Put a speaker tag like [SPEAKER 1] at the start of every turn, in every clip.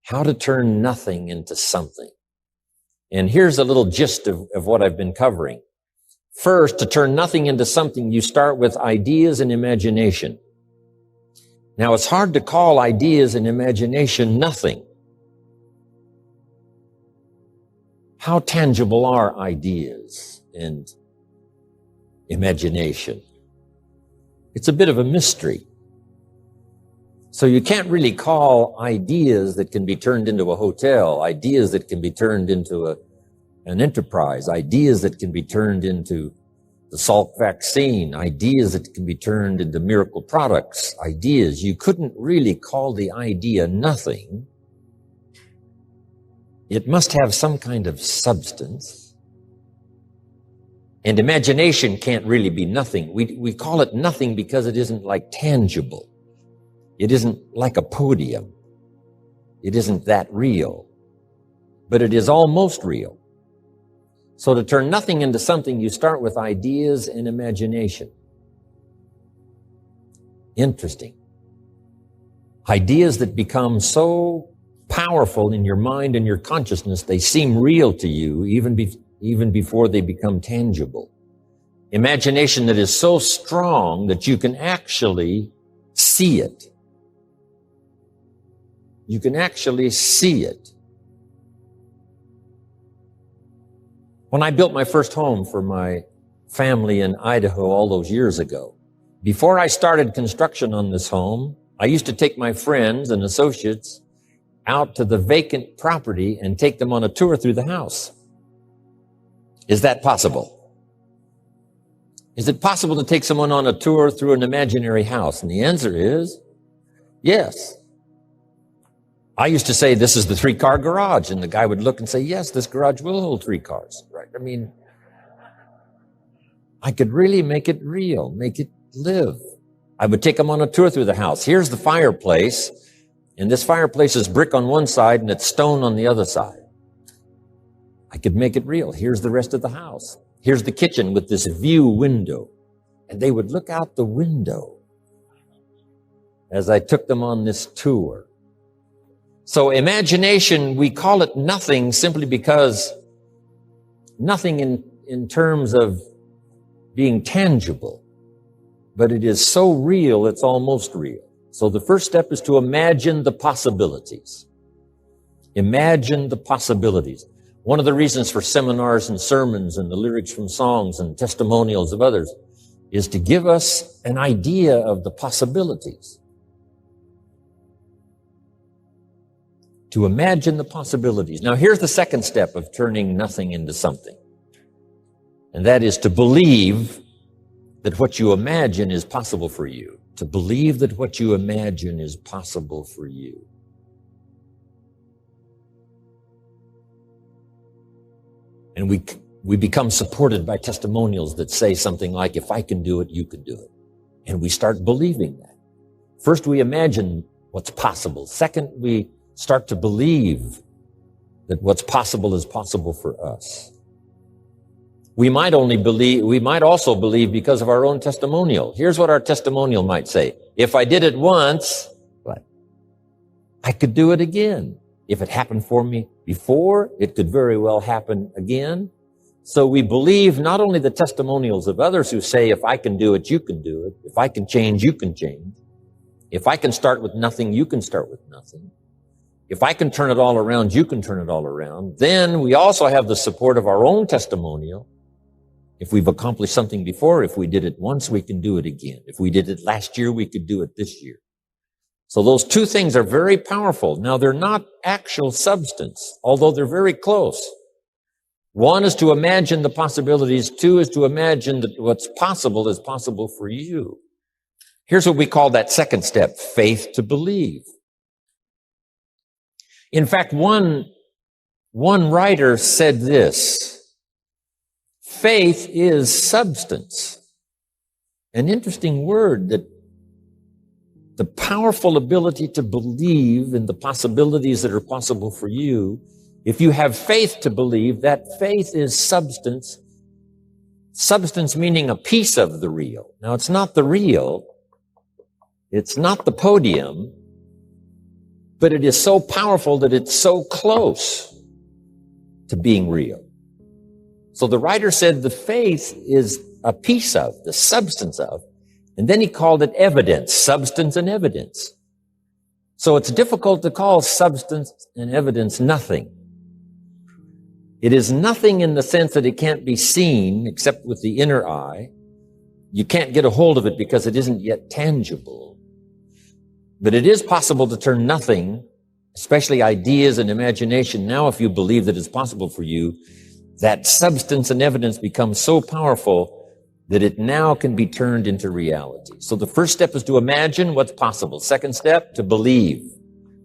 [SPEAKER 1] How to turn nothing into something. And here's a little gist of what I've been covering. First, to turn nothing into something, you start with ideas and imagination. Now, it's hard to call ideas and imagination nothing. How tangible are ideas and imagination? It's a bit of a mystery. So you can't really call ideas that can be turned into a hotel, ideas that can be turned into an enterprise, ideas that can be turned into the Salk vaccine, ideas that can be turned into miracle products, ideas. You couldn't really call the idea nothing. It must have some kind of substance. And imagination can't really be nothing. We call it nothing because it isn't like tangible. It isn't like a podium. It isn't that real. But it is almost real. So to turn nothing into something, you start with ideas and imagination. Interesting. Ideas that become so powerful in your mind and your consciousness, they seem real to you even before they become tangible. Imagination that is so strong that you can actually see it. You can actually see it. When I built my first home for my family in Idaho all those years ago, before I started construction on this home, I used to take my friends and associates out to the vacant property and take them on a tour through the house. Is that possible? Is it possible to take someone on a tour through an imaginary house? And the answer is yes. I used to say, this is the 3-car garage. And the guy would look and say, yes, this garage will hold 3 cars. Right? I mean, I could really make it real, make it live. I would take them on a tour through the house. Here's the fireplace. And this fireplace is brick on one side and it's stone on the other side. I could make it real. Here's the rest of the house. Here's the kitchen with this view window. And they would look out the window as I took them on this tour. So imagination, we call it nothing simply because nothing in terms of being tangible, but it is so real, it's almost real. So the first step is to imagine the possibilities. Imagine the possibilities. One of the reasons for seminars and sermons and the lyrics from songs and testimonials of others is to give us an idea of the possibilities. To imagine the possibilities. Now, here's the second step of turning nothing into something. And that is to believe that what you imagine is possible for you. To believe that what you imagine is possible for you. And we become supported by testimonials that say something like, if I can do it, you can do it. And we start believing that. First, we imagine what's possible. Second, we start to believe that what's possible is possible for us. We might also believe because of our own testimonial. Here's what our testimonial might say. If I did it once, what? I could do it again. If it happened for me before, it could very well happen again. So we believe not only the testimonials of others who say, if I can do it, you can do it. If I can change, you can change. If I can start with nothing, you can start with nothing. If I can turn it all around, you can turn it all around. Then we also have the support of our own testimonial. If we've accomplished something before, if we did it once, we can do it again. If we did it last year, we could do it this year. So those two things are very powerful. Now, they're not actual substance, although they're very close. One is to imagine the possibilities. Two is to imagine that what's possible is possible for you. Here's what we call that second step, faith to believe. In fact, one writer said this, faith is substance. An interesting word, that the powerful ability to believe in the possibilities that are possible for you. If you have faith to believe, that faith is substance. Substance meaning a piece of the real. Now, it's not the real. It's not the podium. but it is so powerful that it's so close to being real. So the writer said the faith is a piece of, the substance of, and then he called it evidence, substance and evidence. So it's difficult to call substance and evidence nothing. It is nothing in the sense that it can't be seen except with the inner eye. You can't get a hold of it because it isn't yet tangible. But it is possible to turn nothing, especially ideas and imagination. Now, if you believe that it's possible for you, that substance and evidence becomes so powerful that it now can be turned into reality. So the first step is to imagine what's possible. Second step, to believe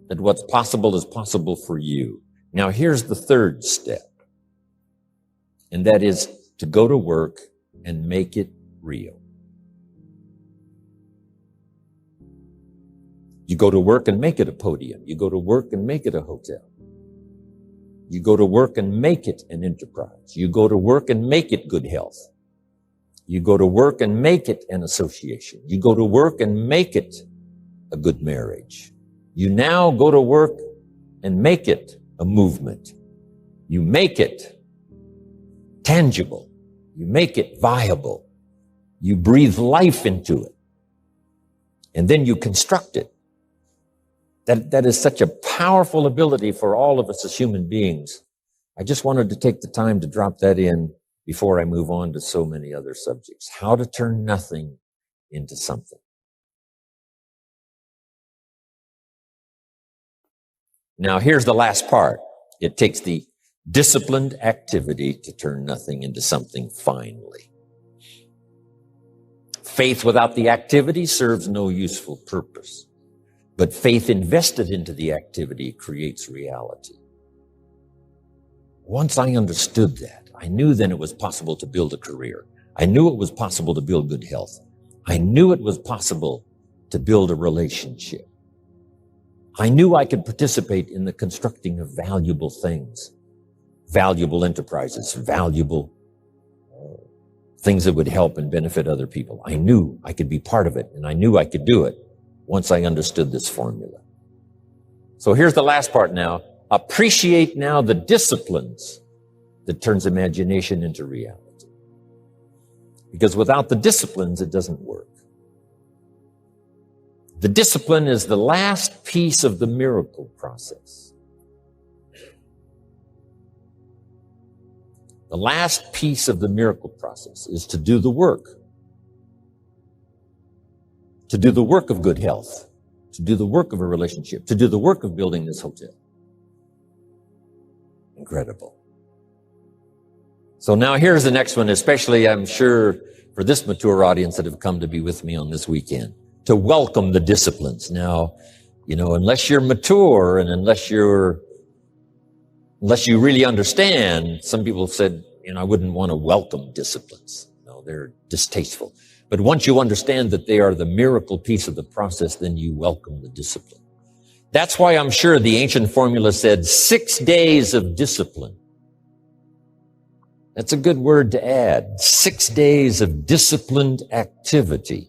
[SPEAKER 1] that what's possible is possible for you. Now, here's the third step, and that is to go to work and make it real. You go to work and make it a podium. You go to work and make it a hotel. You go to work and make it an enterprise. You go to work and make it good health. You go to work and make it an association. You go to work and make it a good marriage. You now go to work and make it a movement. You make it tangible. You make it viable. You breathe life into it. And then you construct it. That is such a powerful ability for all of us as human beings. I just wanted to take the time to drop that in before I move on to so many other subjects. How to turn nothing into something. Now, here's the last part. It takes the disciplined activity to turn nothing into something finally. Faith without the activity serves no useful purpose. But faith invested into the activity creates reality. Once I understood that, I knew then it was possible to build a career. I knew it was possible to build good health. I knew it was possible to build a relationship. I knew I could participate in the constructing of valuable things, valuable enterprises, valuable things that would help and benefit other people. I knew I could be part of it, and I knew I could do it once I understood this formula. So here's the last part now. Appreciate now the disciplines that turns imagination into reality. Because without the disciplines, it doesn't work. The discipline is the last piece of the miracle process. The last piece of the miracle process is to do the work. To do the work of good health. To do the work of a relationship. To do the work of building this hotel. Incredible. So now here's the next one, especially I'm sure for this mature audience that have come to be with me on this weekend. To welcome the disciplines. Now, unless you're mature and unless you really understand, some people said, I wouldn't want to welcome disciplines. No, they're distasteful. But once you understand that they are the miracle piece of the process, then you welcome the discipline. That's why I'm sure the ancient formula said 6 days of discipline. That's a good word to add. 6 days of disciplined activity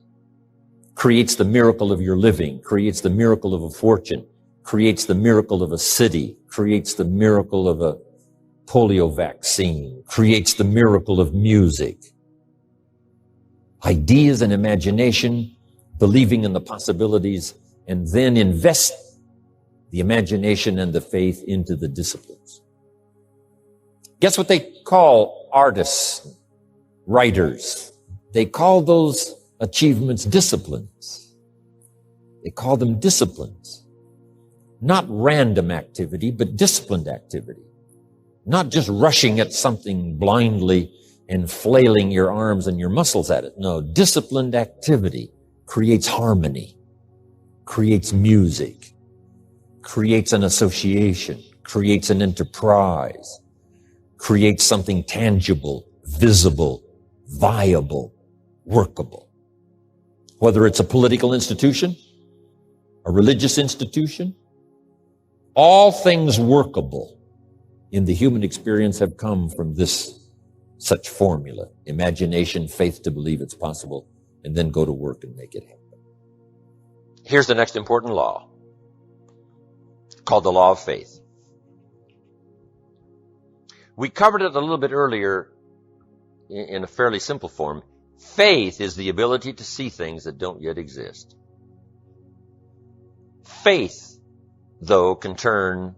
[SPEAKER 1] creates the miracle of your living, creates the miracle of a fortune, creates the miracle of a city, creates the miracle of a polio vaccine, creates the miracle of music. Ideas and imagination, believing in the possibilities, and then invest the imagination and the faith into the disciplines. Guess what they call artists, writers? They call those achievements disciplines. They call them disciplines. Not random activity, but disciplined activity. Not just rushing at something blindly and flailing your arms and your muscles at it. No, disciplined activity creates harmony, creates music, creates an association, creates an enterprise, creates something tangible, visible, viable, workable. Whether it's a political institution, a religious institution, all things workable in the human experience have come from such formula. Imagination, faith to believe it's possible, and then go to work and make it happen. Here's the next important law. called the law of faith. We covered it a little bit earlier in a fairly simple form. Faith is the ability to see things that don't yet exist. Faith, though, can turn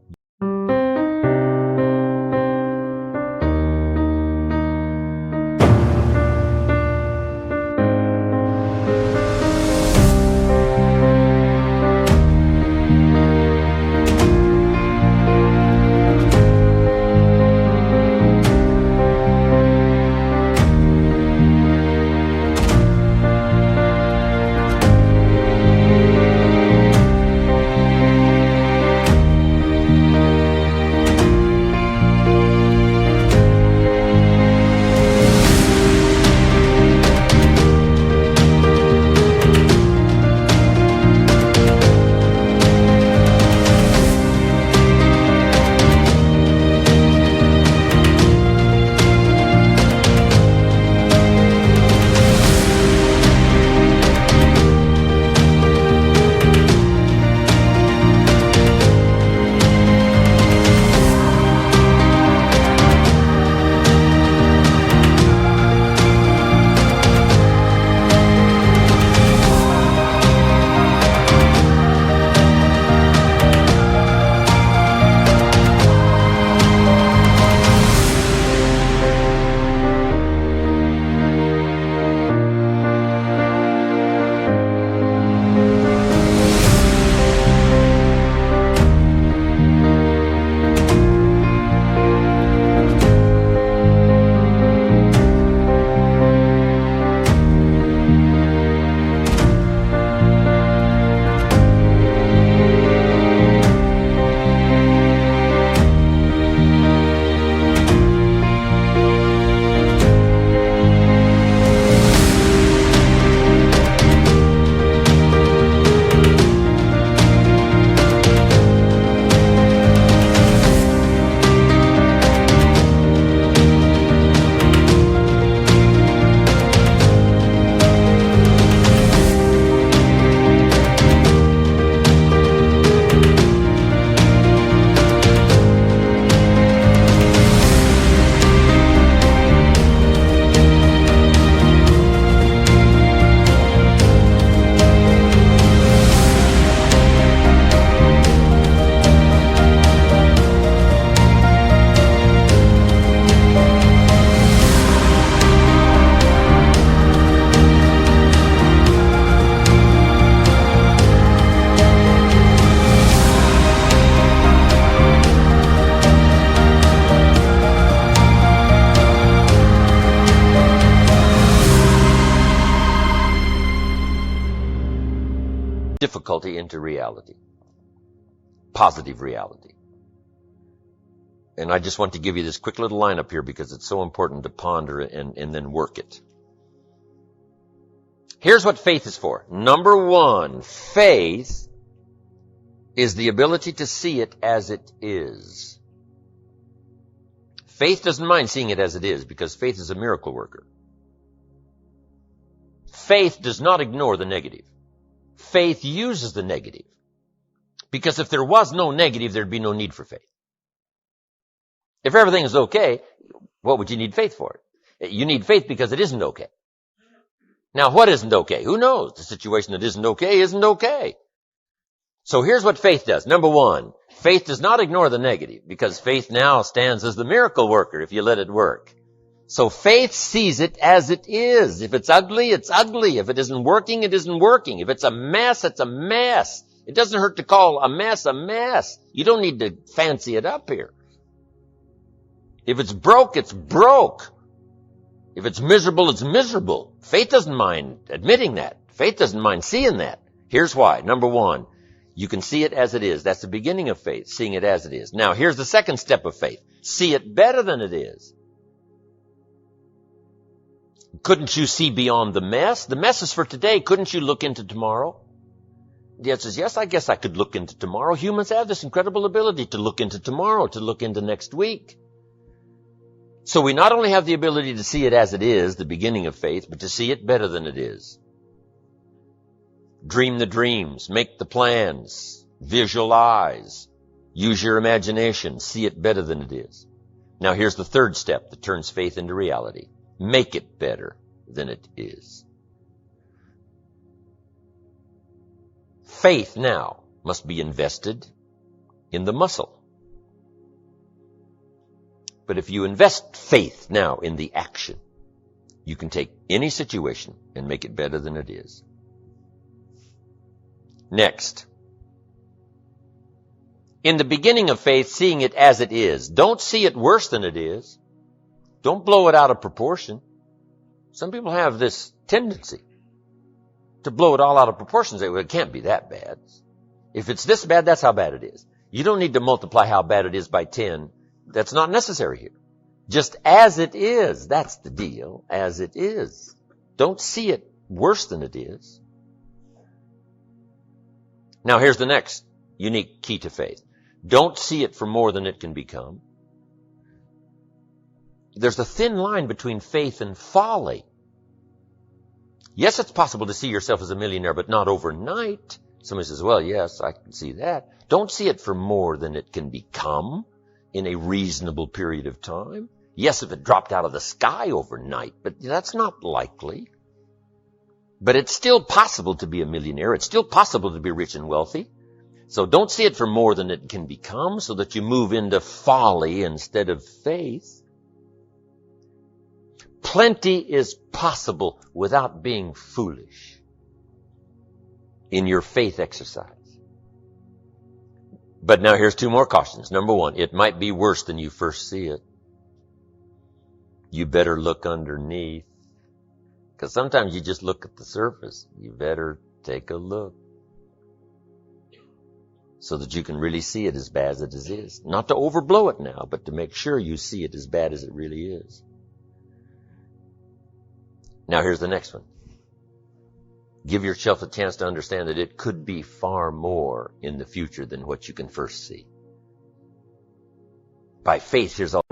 [SPEAKER 1] difficulty into reality, positive reality. And I just want to give you this quick little lineup here because it's so important to ponder and then work it. Here's what faith is for. Number one, faith is the ability to see it as it is. Faith doesn't mind seeing it as it is because faith is a miracle worker. Faith does not ignore the negative. Faith uses the negative. Because if there was no negative, there'd be no need for faith. If everything is okay, what would you need faith for? You need faith because it isn't okay. Now, what isn't okay? Who knows? The situation that isn't okay. So here's what faith does. Number one, faith does not ignore the negative because faith now stands as the miracle worker if you let it work. So faith sees it as it is. If it's ugly, it's ugly. If it isn't working, it isn't working. If it's a mess, it's a mess. It doesn't hurt to call a mess a mess. You don't need to fancy it up here. If it's broke, it's broke. If it's miserable, it's miserable. Faith doesn't mind admitting that. Faith doesn't mind seeing that. Here's why. Number one, you can see it as it is. That's the beginning of faith, seeing it as it is. Now, here's the second step of faith. See it better than it is. Couldn't you see beyond the mess? The mess is for today. Couldn't you look into tomorrow? The answer is yes, I guess I could look into tomorrow. Humans have this incredible ability to look into tomorrow, to look into next week. So we not only have the ability to see it as it is, the beginning of faith, but to see it better than it is. Dream the dreams, make the plans, visualize, Use your imagination. See it better than it is. Now here's the third step that turns faith into reality. Make it better than it is. Faith now must be invested in the muscle. But if you invest faith now in the action, you can take any situation and make it better than it is. Next. In the beginning of faith, seeing it as it is. Don't see it worse than it is. Don't blow it out of proportion. Some people have this tendency to blow it all out of proportion and say, well, it can't be that bad. If it's this bad, that's how bad it is. You don't need to multiply how bad it is by 10. That's not necessary here. Just as it is, that's the deal, as it is. Don't see it worse than it is. Now here's the next unique key to faith. Don't see it for more than it can become. There's a thin line between faith and folly. Yes, it's possible to see yourself as a millionaire, but not overnight. Somebody says, well, yes, I can see that. Don't see it for more than it can become in a reasonable period of time. Yes, if it dropped out of the sky overnight, but that's not likely. But it's still possible to be a millionaire. It's still possible to be rich and wealthy. So don't see it for more than it can become so that you move into folly instead of faith. Plenty is possible without being foolish in your faith exercise. But now here's two more cautions. Number one, it might be worse than you first see it. You better look underneath. Because sometimes you just look at the surface. You better take a look so that you can really see it as bad as it is. Not to overblow it now, but to make sure you see it as bad as it really is. Now here's the next one. Give yourself a chance to understand that it could be far more in the future than what you can first see. By faith, here's all.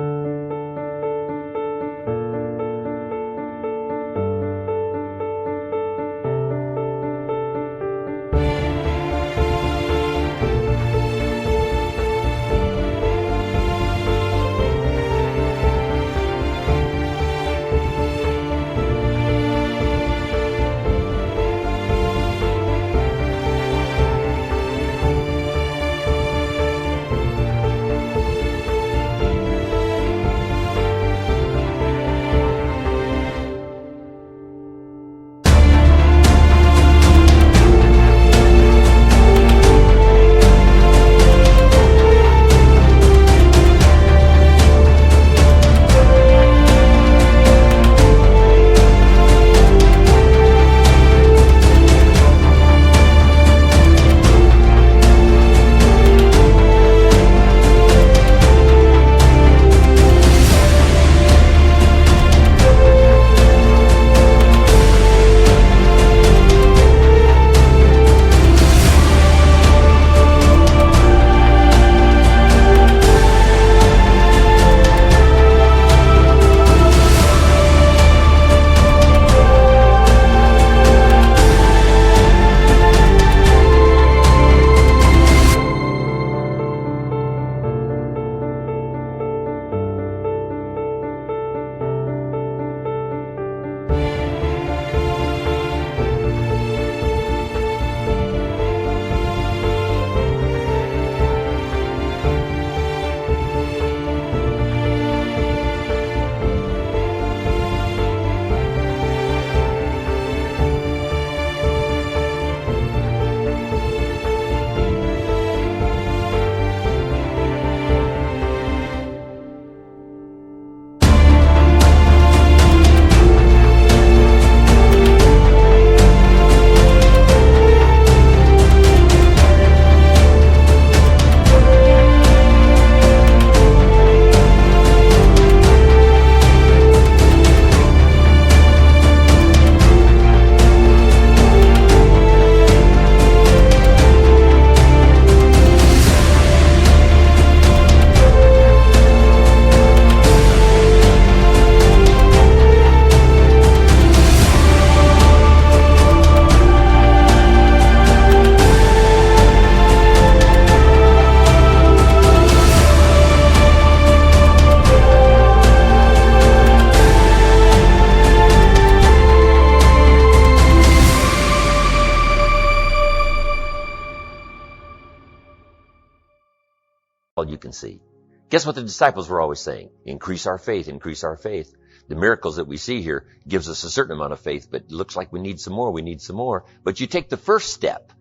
[SPEAKER 1] all you can see. Guess what the disciples were always saying? Increase our faith, increase our faith. The miracles that we see here gives us a certain amount of faith, but it looks like we need some more, we need some more. But you take the first step.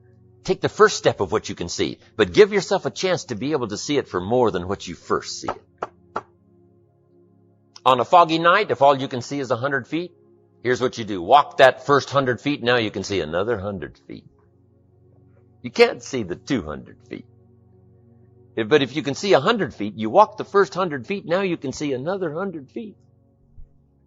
[SPEAKER 1] Take the first step of what you can see, but give yourself a chance to be able to see it for more than what you first see it. On a foggy night, if all you can see is 100 feet, here's what you do. Walk that first 100 feet, now you can see another 100 feet. You can't see the 200 feet. But if you can see 100 feet, you walk the first 100 feet, now you can see another 100 feet.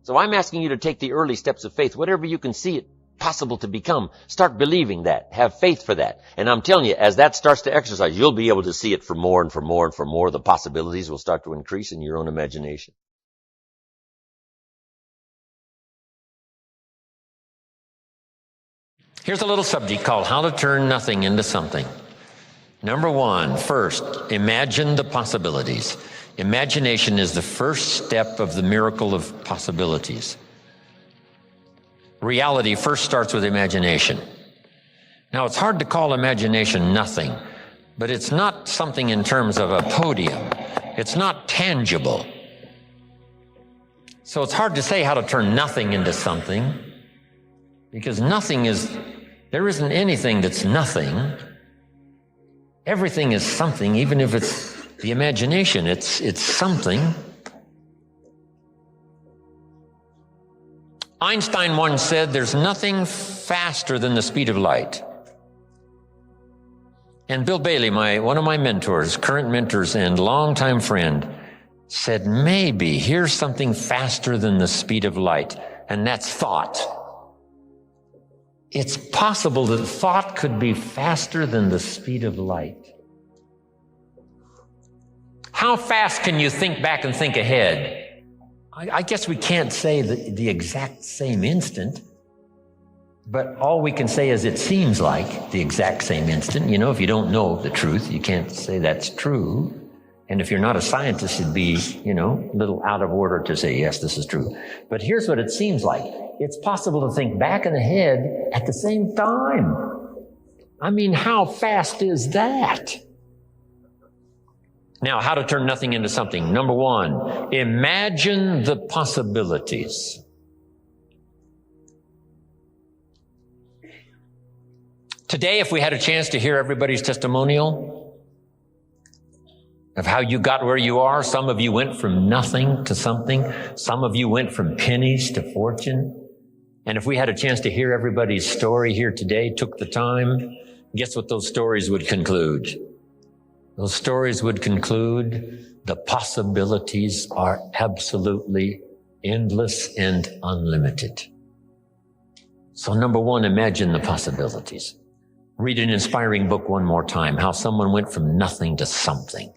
[SPEAKER 1] So I'm asking you to take the early steps of faith. Whatever you can see it possible to become, start believing that. Have faith for that. And I'm telling you, as that starts to exercise, you'll be able to see it for more and for more and for more. The possibilities will start to increase in your own imagination. Here's a little subject called How to Turn Nothing into Something. Number one, first, imagine the possibilities. Imagination is the first step of the miracle of possibilities. Reality first starts with imagination. Now, it's hard to call imagination nothing, but it's not something in terms of a podium. It's not tangible. So it's hard to say how to turn nothing into something, because there isn't anything that's nothing. Everything is something, even if it's the imagination, it's something. Einstein once said, there's nothing faster than the speed of light. And Bill Bailey, one of my mentors, current mentors and longtime friend, said, maybe here's something faster than the speed of light, and that's thought. It's possible that thought could be faster than the speed of light. How fast can you think back and think ahead? I guess we can't say the exact same instant, but all we can say is it seems like the exact same instant. You know, if you don't know the truth, you can't say that's true. And if you're not a scientist, it'd be, a little out of order to say, yes, this is true. But here's what it seems like. It's possible to think back and ahead at the same time. I mean, how fast is that? Now, how to turn nothing into something. Number one, imagine the possibilities. Today, if we had a chance to hear everybody's testimonial of how you got where you are, some of you went from nothing to something. Some of you went from pennies to fortune. And if we had a chance to hear everybody's story here today, took the time, guess what those stories would conclude? Those stories would conclude the possibilities are absolutely endless and unlimited. So number one, imagine the possibilities. Read an inspiring book one more time, how someone went from nothing to something.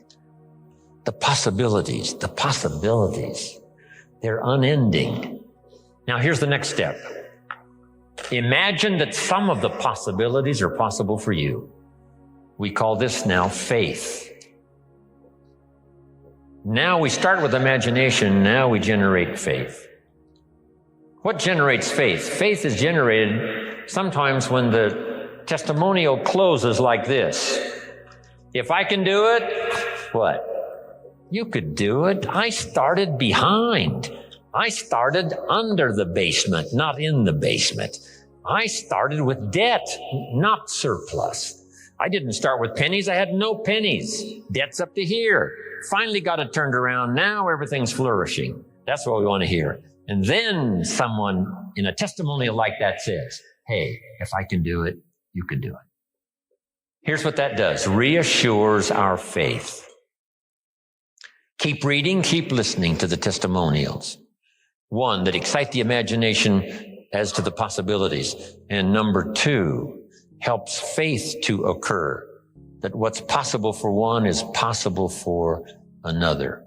[SPEAKER 1] The possibilities, they're unending. Now here's the next step. Imagine that some of the possibilities are possible for you. We call this now faith. Now we start with imagination, now we generate faith. What generates faith? Faith is generated sometimes when the testimonial closes like this. If I can do it, what? You could do it. I started behind. I started under the basement, not in the basement. I started with debt, not surplus. I didn't start with pennies. I had no pennies. Debt's up to here. Finally got it turned around. Now everything's flourishing. That's what we want to hear. And then someone in a testimonial like that says, hey, if I can do it, you can do it. Here's what that does. Reassures our faith. Keep reading, keep listening to the testimonials. One, that excite the imagination as to the possibilities. And number two, helps faith to occur, that what's possible for one is possible for another.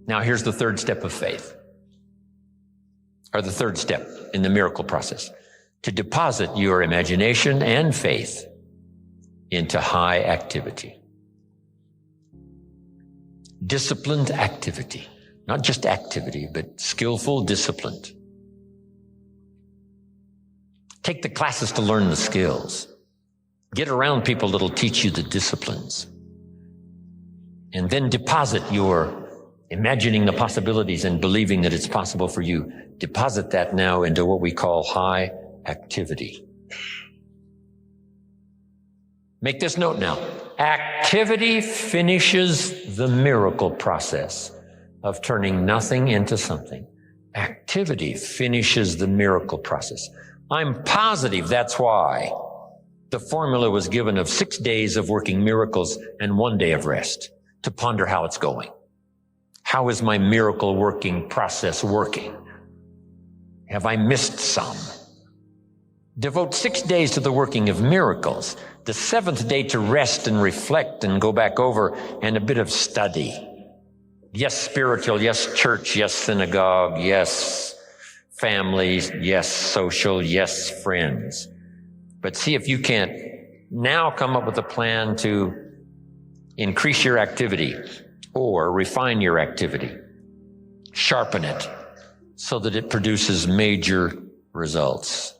[SPEAKER 1] Now, here's the third step of faith, or the third step in the miracle process, to deposit your imagination and faith into high activity. Disciplined activity, not just activity, but skillful, disciplined. Take the classes to learn the skills. Get around people that'll teach you the disciplines. And then deposit your imagining the possibilities and believing that it's possible for you. Deposit that now into what we call high activity. Make this note now. Activity finishes the miracle process of turning nothing into something. Activity finishes the miracle process. I'm positive that's why the formula was given of 6 days of working miracles and 1 day of rest to ponder how it's going. How is my miracle working process working? Have I missed some? Devote 6 days to the working of miracles, the 7th day to rest and reflect and go back over and a bit of study. Yes, spiritual, yes, church, yes, synagogue, yes, family, yes, social, yes, friends. But see if you can't now come up with a plan to increase your activity or refine your activity, sharpen it so that it produces major results.